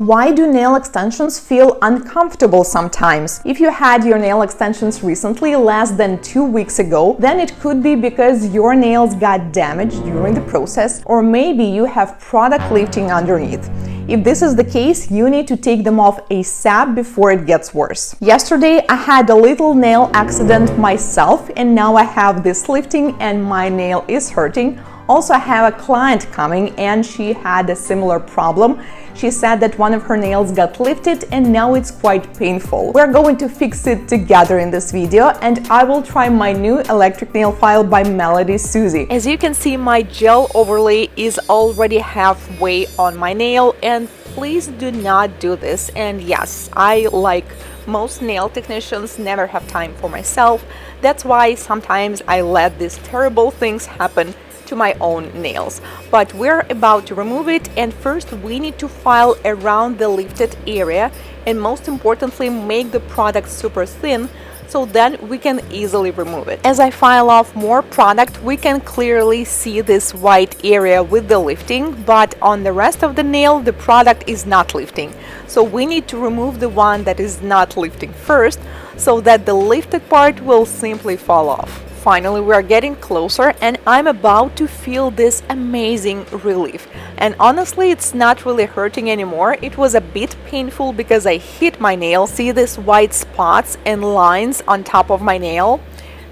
Why do nail extensions feel uncomfortable sometimes? If you had your nail extensions recently, less than 2 weeks ago, then it could be because your nails got damaged during the process, or maybe you have product lifting underneath. If this is the case, you need to take them off ASAP before it gets worse. Yesterday, I had a little nail accident myself, and now I have this lifting and my nail is hurting. Also, I have a client coming and she had a similar problem. She said that one of her nails got lifted and now it's quite painful. We're going to fix it together in this video, and I will try my new electric nail file by Melodysusie. As you can see, my gel overlay is already halfway on my nail, and please do not do this. And yes, I, like most nail technicians, never have time for myself. That's why sometimes I let these terrible things happen to my own nails. But we're about to remove it, and first we need to file around the lifted area, and most importantly make the product super thin, so then we can easily remove it. As I file off more product, we can clearly see this white area with the lifting, but on the rest of the nail the product is not lifting. So we need to remove the one that is not lifting first, so that the lifted part will simply fall off. Finally, we are getting closer and I'm about to feel this amazing relief. And honestly, it's not really hurting anymore. It was a bit painful because I hit my nail. See these white spots and lines on top of my nail?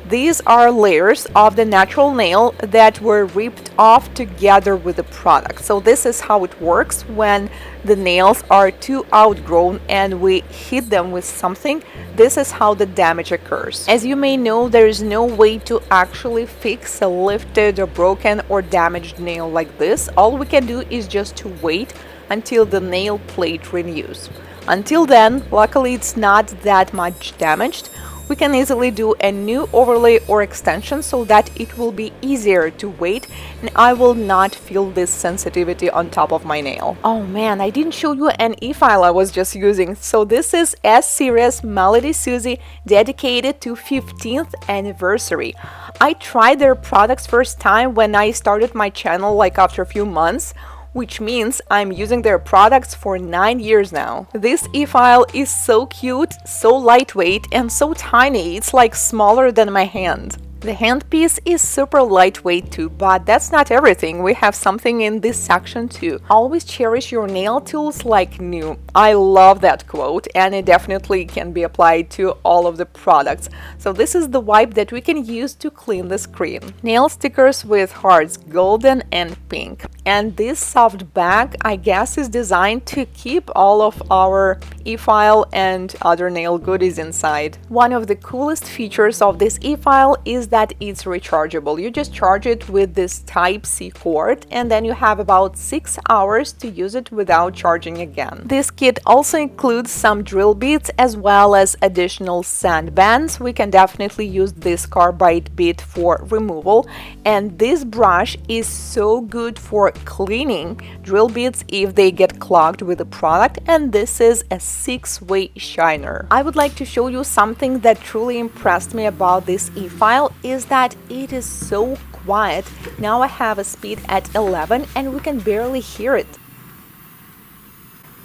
These are layers of the natural nail that were ripped off together with the product. So this is how it works when the nails are too outgrown and we hit them with something. This is how the damage occurs. As you may know, there is no way to actually fix a lifted or broken or damaged nail like this. All we can do is just to wait until the nail plate renews. Until then, luckily it's not that much damaged. We can easily do a new overlay or extension so that it will be easier to wait and I will not feel this sensitivity on top of my nail. Oh man, I didn't show you an e-file I was just using. So this is S-Series Melodysusie dedicated to 15th anniversary. I tried their products first time when I started my channel, like after a few months, which means I'm using their products for 9 years now. This e-file is so cute, so lightweight, and so tiny, it's like smaller than my hand. The handpiece is super lightweight too, but that's not everything. We have something in this section too. Always cherish your nail tools like new. I love that quote, and it definitely can be applied to all of the products. So this is the wipe that we can use to clean the screen. Nail stickers with hearts, golden and pink. And this soft bag, I guess, is designed to keep all of our e-file and other nail goodies inside. One of the coolest features of this e-file is that it's rechargeable. You just charge it with this Type-C cord, and then you have about 6 hours to use it without charging again. This kit also includes some drill bits as well as additional sand bands. We can definitely use this carbide bit for removal, and this brush is so good for cleaning drill bits if they get clogged with the product, and this is a 6-way shiner. I would like to show you something that truly impressed me about this e-file is that it is so quiet. Now I have a speed at 11 and we can barely hear it.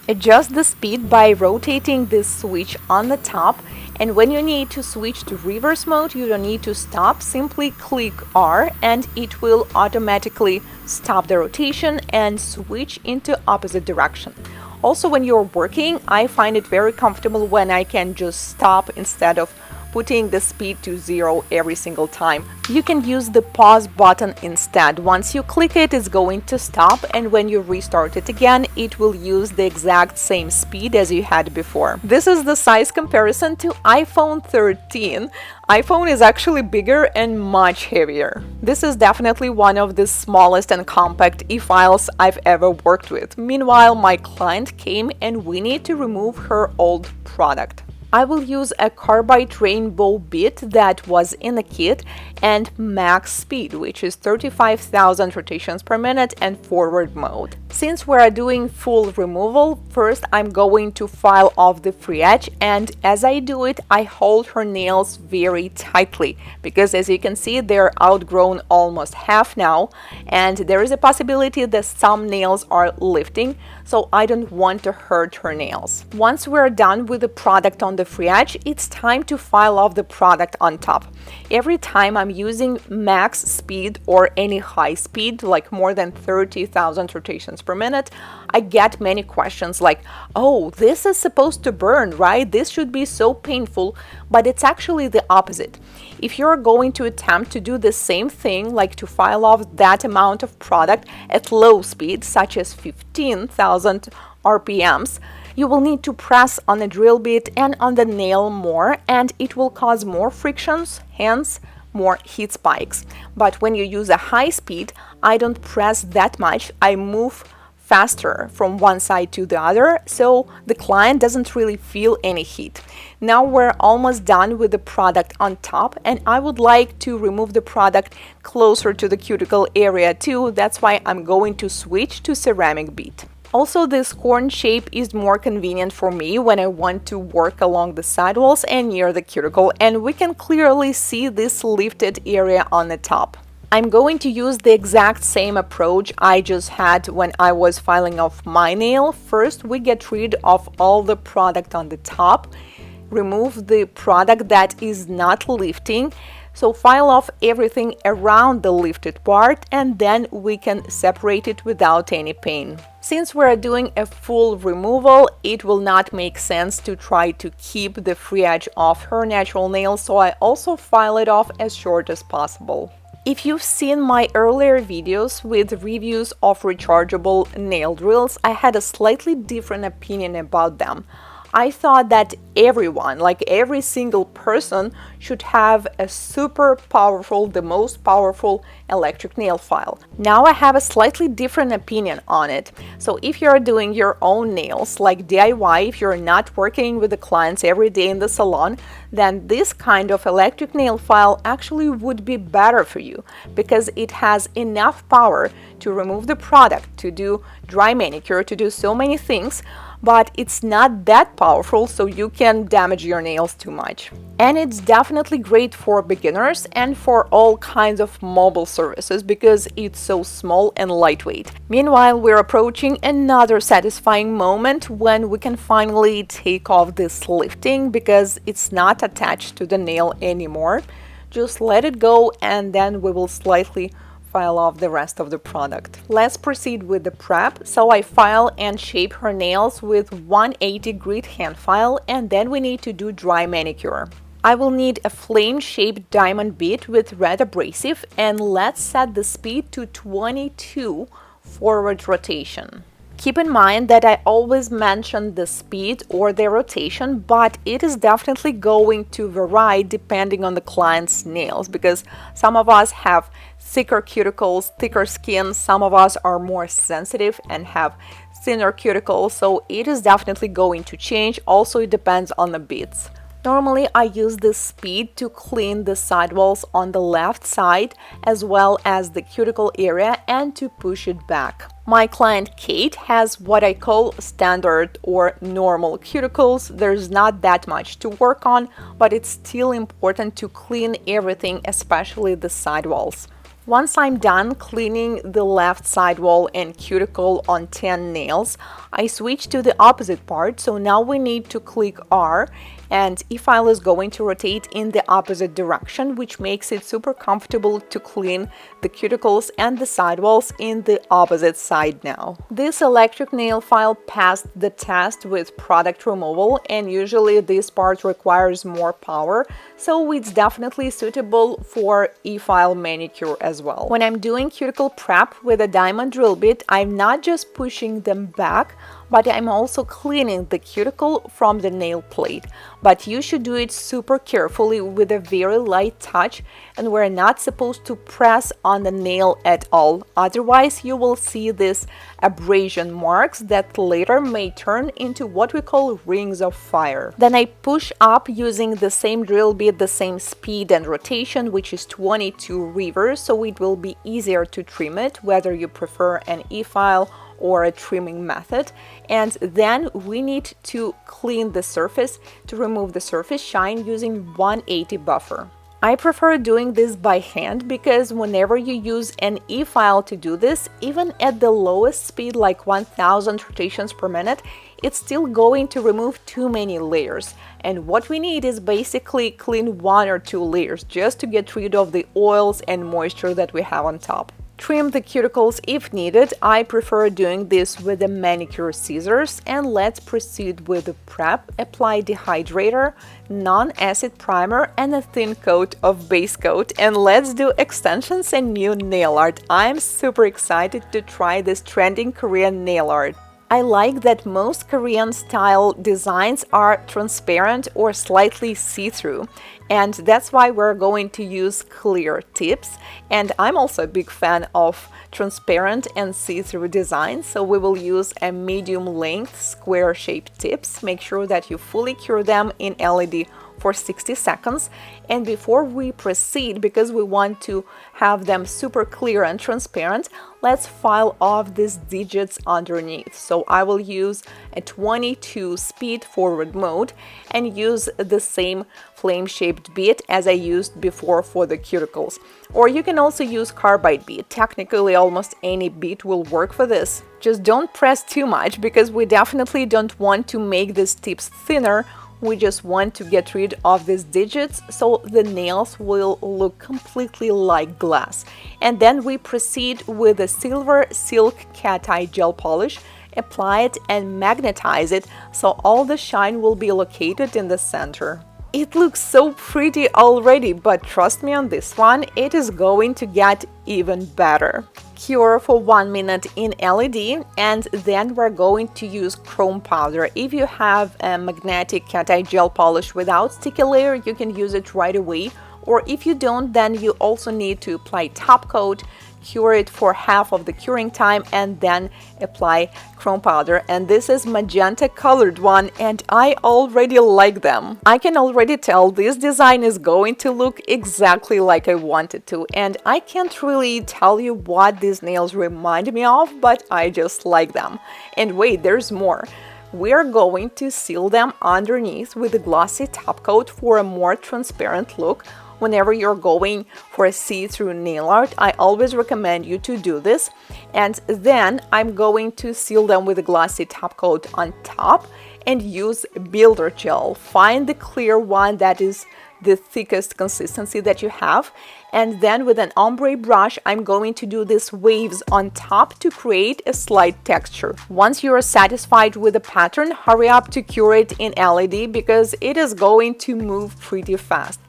Adjust the speed by rotating this switch on the top, and when you need to switch to reverse mode, you don't need to stop, simply click R and it will automatically stop the rotation and switch into opposite direction. Also, when you're working, I find it very comfortable when I can just stop instead of putting the speed to 0 every single time. You can use the pause button instead. Once you click it, it's going to stop, and when you restart it again, it will use the exact same speed as you had before. This is the size comparison to iPhone 13. iPhone is actually bigger and much heavier. This is definitely one of the smallest and compact e-files I've ever worked with. Meanwhile, my client came and we need to remove her old product. I will use a carbide rainbow bit that was in the kit and max speed, which is 35,000 rotations per minute, and forward mode. Since we are doing full removal, first I'm going to file off the free edge, and as I do it, I hold her nails very tightly because, as you can see, they're outgrown almost half now, and there is a possibility that some nails are lifting. so I don't want to hurt her nails. Once we're done with the product on the free edge, it's time to file off the product on top. Every time I'm using max speed or any high speed, like more than 30,000 rotations per minute, I get many questions like, oh, this is supposed to burn, right? This should be so painful, but it's actually the opposite. If you're going to attempt to do the same thing, like to file off that amount of product at low speed, such as 15,000 RPMs, you will need to press on the drill bit and on the nail more, and it will cause more frictions, hence more heat spikes. But when you use a high speed, I don't press that much, I move faster from one side to the other, so the client doesn't really feel any heat. Now we're almost done with the product on top, and I would like to remove the product closer to the cuticle area too. That's why I'm going to switch to ceramic bead. Also, this corn shape is more convenient for me when I want to work along the sidewalls and near the cuticle, and we can clearly see this lifted area on the top. I'm going to use the exact same approach I just had when I was filing off my nail. First, we get rid of all the product on the top, remove the product that is not lifting, so file off everything around the lifted part, and then we can separate it without any pain. Since we're doing a full removal, it will not make sense to try to keep the free edge off her natural nail, so I also file it off as short as possible. If you've seen my earlier videos with reviews of rechargeable nail drills, I had a slightly different opinion about them. I thought that everyone, like every single person, should have a super powerful, the most powerful electric nail file. Now I have a slightly different opinion on it. So if you're doing your own nails, like DIY, if you're not working with the clients every day in the salon, then this kind of electric nail file actually would be better for you because it has enough power to remove the product, to do dry manicure, to do so many things, but it's not that powerful, so you can damage your nails too much. And it's definitely great for beginners and for all kinds of mobile services because it's so small and lightweight. Meanwhile, we're approaching another satisfying moment when we can finally take off this lifting because it's not attached to the nail anymore. Just let it go, and then we will slightly file off the rest of the product. Let's proceed with the prep. So I file and shape her nails with 180 grit hand file, and then we need to do dry manicure. I will need a flame-shaped diamond bit with red abrasive, and let's set the speed to 22 forward rotation. Keep in mind that I always mention the speed or the rotation, but it is definitely going to vary depending on the client's nails because some of us have thicker cuticles, thicker skin, some of us are more sensitive and have thinner cuticles, so it is definitely going to change. Also, it depends on the bits. Normally, I use this speed to clean the sidewalls on the left side as well as the cuticle area and to push it back. My client Kate has what I call standard or normal cuticles. There's not that much to work on, but it's still important to clean everything, especially the sidewalls. Once I'm done cleaning the left sidewall and cuticle on 10 nails, I switch to the opposite part, so now we need to click R, and e-file is going to rotate in the opposite direction, which makes it super comfortable to clean the cuticles and the sidewalls in the opposite side now. This electric nail file passed the test with product removal, and usually this part requires more power, so it's definitely suitable for e-file manicure as well. When I'm doing cuticle prep with a diamond drill bit, I'm not just pushing them back, but I'm also cleaning the cuticle from the nail plate. But you should do it super carefully with a very light touch, and we're not supposed to press on the nail at all. Otherwise, you will see these abrasion marks that later may turn into what we call rings of fire. Then I push up using the same drill bit, the same speed and rotation, which is 22 reverse, so it will be easier to trim it, whether you prefer an e-file or a trimming method. And then we need to clean the surface to remove the surface shine using 180 buffer. I prefer doing this by hand because whenever you use an e-file to do this, even at the lowest speed like 1000 rotations per minute, it's still going to remove too many layers. And what we need is basically clean 1 or 2 layers just to get rid of the oils and moisture that we have on top. Trim the cuticles if needed. I prefer doing this with the manicure scissors. And let's proceed with the prep. Apply dehydrator, non-acid primer, and a thin coat of base coat. And let's do extensions and new nail art. I'm super excited to try this trending Korean nail art. I like that most Korean style designs are transparent or slightly see-through, and that's why we're going to use clear tips. And I'm also a big fan of transparent and see-through designs, so we will use a medium length square shaped tips. Make sure that you fully cure them in LED for 60 seconds. And before we proceed, because we want to have them super clear and transparent, let's file off these digits underneath. So I will use a 22 speed forward mode and use the same flame-shaped bit as I used before for the cuticles. Or you can also use carbide bit. Technically, almost any bit will work for this. Just don't press too much because we definitely don't want to make these tips thinner. We just want to get rid of these digits so the nails will look completely like glass. And then we proceed with a silver silk cat eye gel polish. Apply it and magnetize it so all the shine will be located in the center. It looks so pretty already, but trust me on this one, it is going to get even better. Cure for 1 minute in LED, and then we're going to use chrome powder. If you have a magnetic cat eye gel polish without sticky layer, you can use it right away. Or if you don't, then you also need to apply top coat, cure it for half of the curing time, and then apply chrome powder. And this is magenta colored one, and I already like them. I can already tell this design is going to look exactly like I wanted to, and I can't really tell you what these nails remind me of, but I just like them. And wait, there's more. We're going to seal them underneath with a glossy top coat for a more transparent look. Whenever you're going for a see-through nail art, I always recommend you to do this. And then I'm going to seal them with a glossy top coat on top and use builder gel. Find the clear one that is the thickest consistency that you have. And then with an ombre brush, I'm going to do these waves on top to create a slight texture. Once you are satisfied with the pattern, hurry up to cure it in LED because it is going to move pretty fast.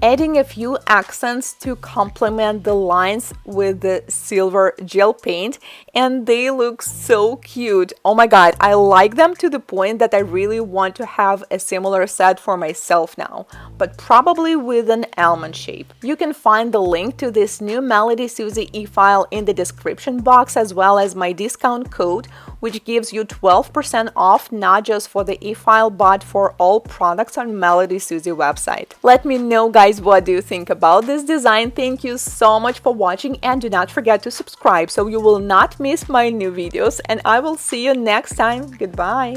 Adding a few accents to complement the lines with the silver gel paint, and they look so cute. Oh my god, I like them to the point that I really want to have a similar set for myself now, but probably with an almond shape. You can find the link to this new Melodysusie e-file in the description box, as well as my discount code, which gives you 12% off, not just for the e-file but for all products on Melodysusie website. Let me know, guys, what do you think about this design. Thank you so much for watching, and do not forget to subscribe so you will not miss my new videos, and I will see you next time. Goodbye.